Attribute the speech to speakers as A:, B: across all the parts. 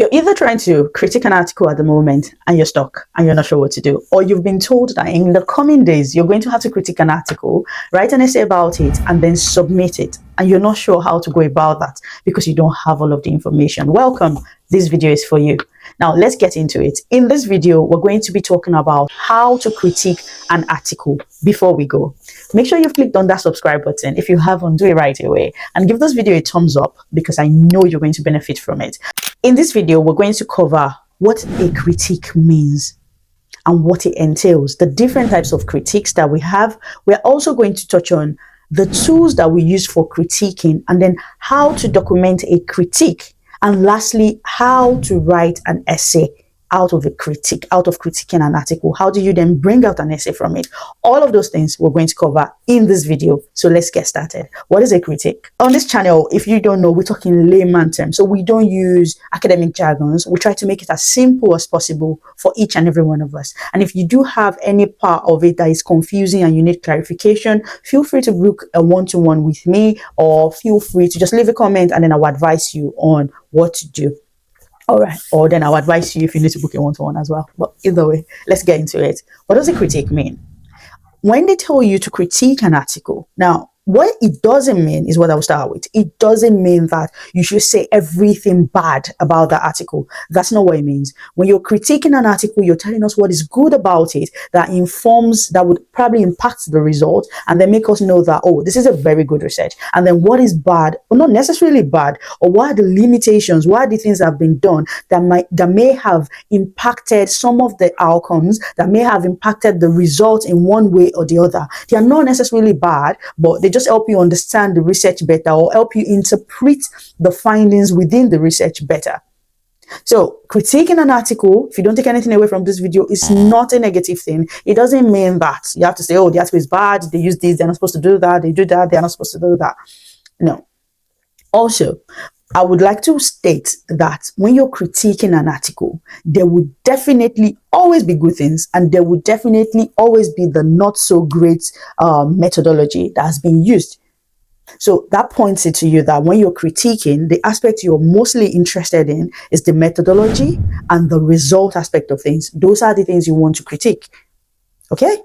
A: You're either trying to critique an article at the moment and you're stuck and you're not sure what to do, or you've been told that in the coming days you're going to have to critique an article, write an essay about it, and then submit it, and you're not sure how to go about that because you don't have all of the information. Welcome, this video is for you. Now let's get into it. In this video, we're going to be talking about how to critique an article. Before we go, make sure you've clicked on that subscribe button. If you haven't, do it right away and give this video a thumbs up because I know you're going to benefit from it. In this video, we're going to cover what a critique means and what it entails, the different types of critiques that we have. We're also going to touch on the tools that we use for critiquing, and then how to document a critique, and lastly, how to write an essay out of critiquing an article. How do you then bring out an essay from it? All of those things we're going to cover in this video. So let's get started. What is a critique? On this channel, if you don't know, we're talking layman terms. So we don't use academic jargons. We try to make it as simple as possible for each and every one of us. And if you do have any part of it that is confusing and you need clarification, feel free to book a one-to-one with me, or feel free to just leave a comment and then I'll advise you on what to do. All right, or then I'll advise you if you need to book a one-to-one as well. But either way, let's get into it. What does a critique mean? When they tell you to critique an article, now, what it doesn't mean is what I will start with. It doesn't mean that you should say everything bad about that article. That's not what it means. When you're critiquing an article, you're telling us what is good about it that would probably impact the result, and then make us know that, oh, this is a very good research. And then what is bad, or not necessarily bad, or what are the limitations, what are the things that have been done that may have impacted some of the outcomes, that may have impacted the result in one way or the other. They are not necessarily bad, but they just help you understand the research better, or help you interpret the findings within the research better. So critiquing an article, if you don't take anything away from this video, is not a negative thing. It doesn't mean that you have to say, oh, the article is bad, they use this, they're not supposed to do that, they do that, they're not supposed to do that. No. Also, I would like to state that when you're critiquing an article, there would definitely always be good things, and there would definitely always be the not so great methodology that has been used. So that points it to you that when you're critiquing, the aspect you're mostly interested in is the methodology and the result aspect of things. Those are the things you want to critique. Okay?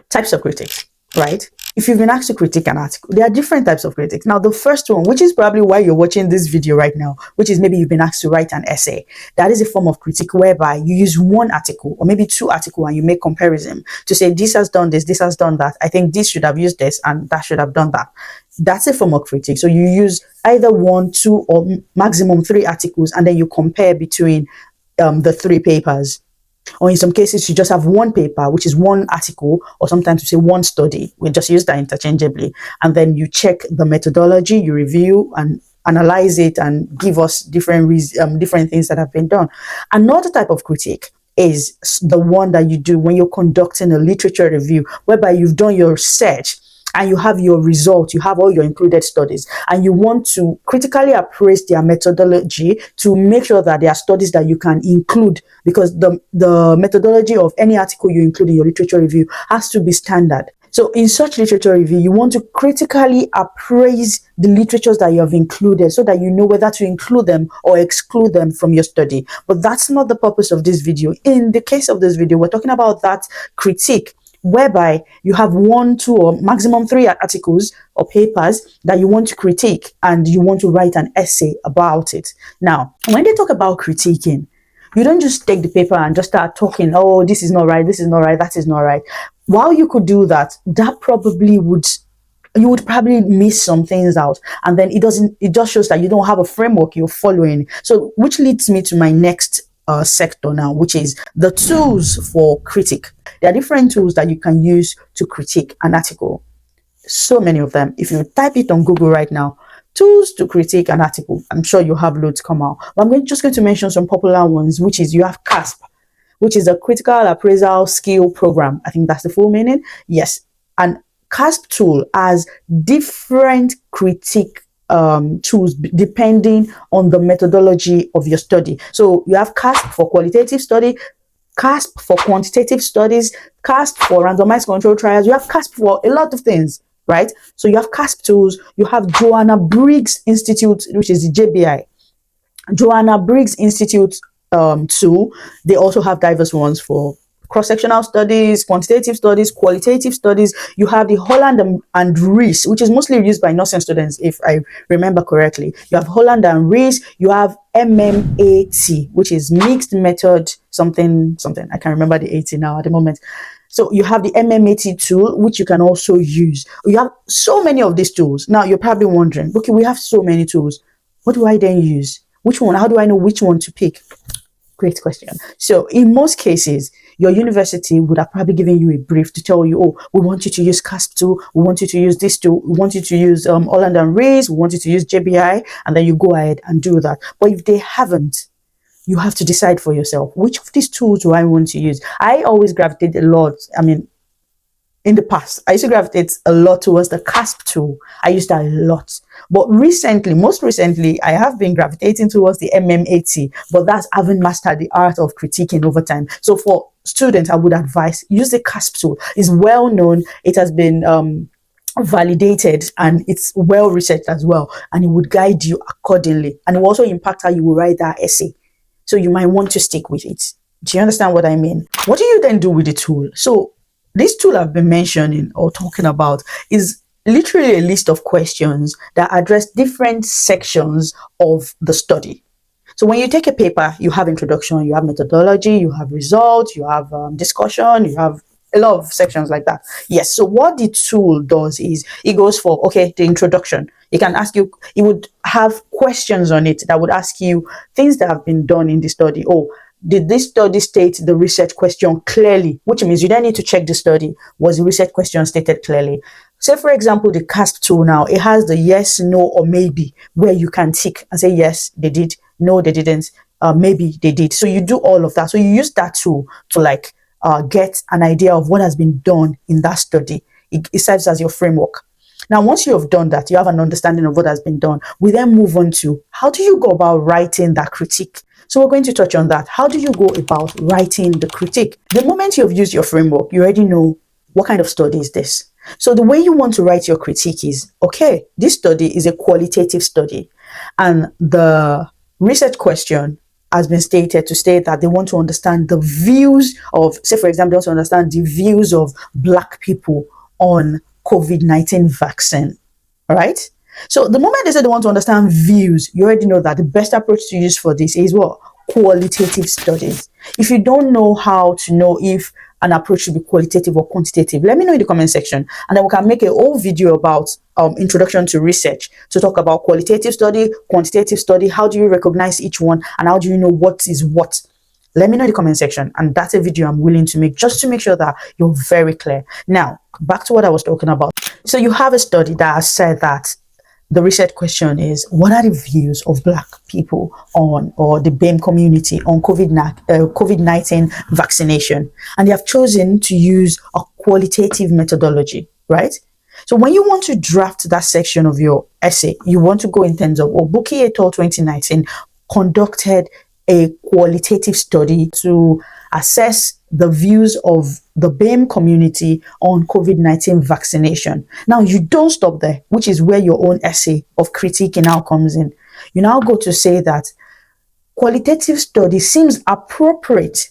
A: Types of critiques, right? If you've been asked to critique an article, there are different types of critiques. Now, the first one, which is probably why you're watching this video right now, which is maybe you've been asked to write an essay. That is a form of critique whereby you use one article or maybe two articles and you make comparison to say, this has done this, this has done that. I think this should have used this and that should have done that. That's a form of critique. So you use either one, two, or maximum three articles, and then you compare between the three papers. Or in some cases, you just have one paper, which is one article, or sometimes you say one study. We just use that interchangeably. And then you check the methodology, you review and analyze it, and give us different things that have been done. Another type of critique is the one that you do when you're conducting a literature review, whereby you've done your research and you have your result, you have all your included studies, and you want to critically appraise their methodology to make sure that there are studies that you can include, because the methodology of any article you include in your literature review has to be standard. So in such literature review, you want to critically appraise the literatures that you have included so that you know whether to include them or exclude them from your study. But that's not the purpose of this video. In the case of this video, we're talking about that critique, whereby you have one, two, or maximum three articles or papers that you want to critique, and you want to write an essay about it. Now, when they talk about critiquing, you don't just take the paper and just start talking, oh, this is not right, this is not right, that is not right. While you could do that, you would probably miss some things out, and then it just shows that you don't have a framework you're following. So, which leads me to my next sector now, which is the tools for critique. There are different tools that you can use to critique an article. So many of them. If you type it on Google right now, tools to critique an article, I'm sure you have loads come out. But I'm just going to mention some popular ones, which is you have CASP, which is a critical appraisal skill program. I think that's the full meaning. Yes. And CASP tool has different critique tools depending on the methodology of your study. So you have CASP for qualitative study, CASP for quantitative studies, CASP for randomized control trials. You have CASP for a lot of things, right? So you have CASP tools. You have Joanna Briggs Institute, which is the JBI. Joanna Briggs Institute tool, they also have diverse ones for cross-sectional studies, quantitative studies, qualitative studies. You have the Holland and Rees, which is mostly used by nursing students, if I remember correctly. You have Holland and Rees. You have MMAT, which is mixed method something something. I can't remember the 80 now at the moment. So you have the MMAT tool, which you can also use. You have so many of these tools. Now you're probably wondering, okay, we have so many tools. What do I then use? Which one? How do I know which one to pick? Great question. So in most cases, your university would have probably given you a brief to tell you, oh, we want you to use CASP tool, we want you to use this tool, we want you to use Holland and Rees, we want you to use JBI, and then you go ahead and do that. But if they haven't, you have to decide for yourself, which of these tools do I want to use? I always gravitate a lot. I mean, in the past, I used to gravitate a lot towards the CASP tool. I used that a lot. But recently, most recently, I have been gravitating towards the MMAT, but that's having mastered the art of critiquing over time. So for students, I would advise use the CASP tool. It's well known. It has been validated and it's well researched as well. And it would guide you accordingly. And it will also impact how you will write that essay. So you might want to stick with it. Do you understand what I mean? What do you then do with the tool? So this tool I've been mentioning or talking about is literally a list of questions that address different sections of the study. So when you take a paper, you have introduction, you have methodology, you have results, you have discussion, you have a lot of sections like that. Yes. So what the tool does is it goes for, okay, the introduction. It can ask you, it would have questions on it that would ask you things that have been done in the study. Oh, did this study state the research question clearly? Which means you don't need to check the study. Was the research question stated clearly? Say, for example, the CASP tool now, it has the yes, no, or maybe, where you can tick and say, yes, they did, no, they didn't, maybe they did. So you do all of that. So you use that tool to get an idea of what has been done in that study. It serves as your framework. Now, once you have done that, you have an understanding of what has been done. We then move on to how do you go about writing that critique? So we're going to touch on that. How do you go about writing the critique? The moment you've used your framework, you already know what kind of study is this. So the way you want to write your critique is, okay, this study is a qualitative study. And the research question has been stated to state that they want to understand the views of, say, for example, they want to understand the views of Black people on COVID-19 vaccine, right? So the moment they say they want to understand views, you already know that the best approach to use for this is what? Qualitative studies. If you don't know how to know if an approach should be qualitative or quantitative, let me know in the comment section, and then we can make a whole video about introduction to research to talk about qualitative study, quantitative study, how do you recognize each one, and how do you know what is what. Let me know in the comment section, and that's a video I'm willing to make just to make sure that you're very clear. Now, back to what I was talking about. So you have a study that has said that the research question is, what are the views of Black people on, or the BAME community on COVID-19 vaccination? And they have chosen to use a qualitative methodology, right? So when you want to draft that section of your essay, you want to go in terms of, Buki et al. 2019 conducted a qualitative study to assess the views of the BAME community on COVID-19 vaccination. Now, you don't stop there, which is where your own essay of critiquing now comes in. You now go to say that qualitative study seems appropriate.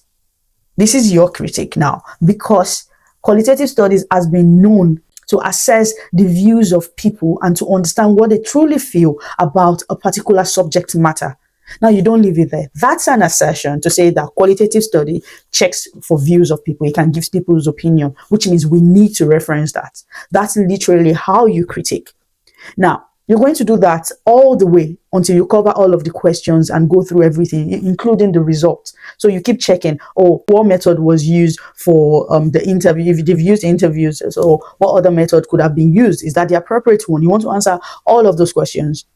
A: This is your critique now, because qualitative studies has been known to assess the views of people and to understand what they truly feel about a particular subject matter. Now, you don't leave it there. That's an assertion to say that qualitative study checks for views of people. It can give people's opinion, which means we need to reference that. That's literally how you critique. Now, you're going to do that all the way until you cover all of the questions and go through everything, including the results. So you keep checking, what method was used for the interview? If they've used interviews, so what other method could have been used? Is that the appropriate one? You want to answer all of those questions.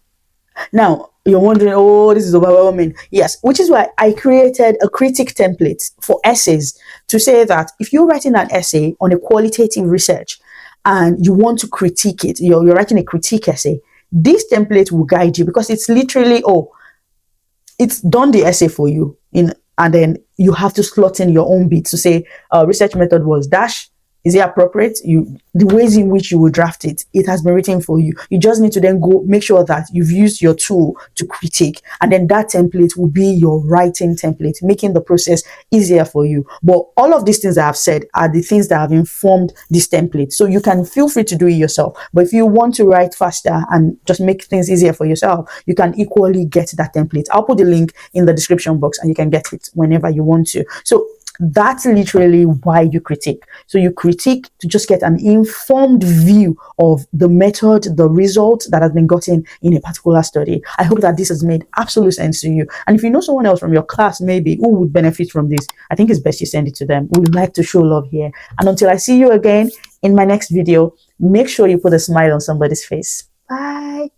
A: Now, you're wondering, this is overwhelming. Yes, which is why I created a critique template for essays to say that if you're writing an essay on a qualitative research and you want to critique it, you're writing a critique essay, this template will guide you, because it's literally, it's done the essay for you, and then you have to slot in your own bit to say, research method was dash, Is it appropriate? The ways in which you will draft it, it has been written for you. You just need to then go make sure that you've used your tool to critique, and then that template will be your writing template, making the process easier for you. But all of these things that I've said are the things that have informed this template. So you can feel free to do it yourself. But if you want to write faster and just make things easier for yourself, you can equally get that template. I'll put the link in the description box and you can get it whenever you want to. So that's literally why you critique. So you critique to just get an informed view of the method, the result that has been gotten in a particular study. I hope that this has made absolute sense to you. And if you know someone else from your class maybe who would benefit from this, I think it's best you send it to them. We would like to show love here. And until I see you again in my next video, make sure you put a smile on somebody's face. Bye.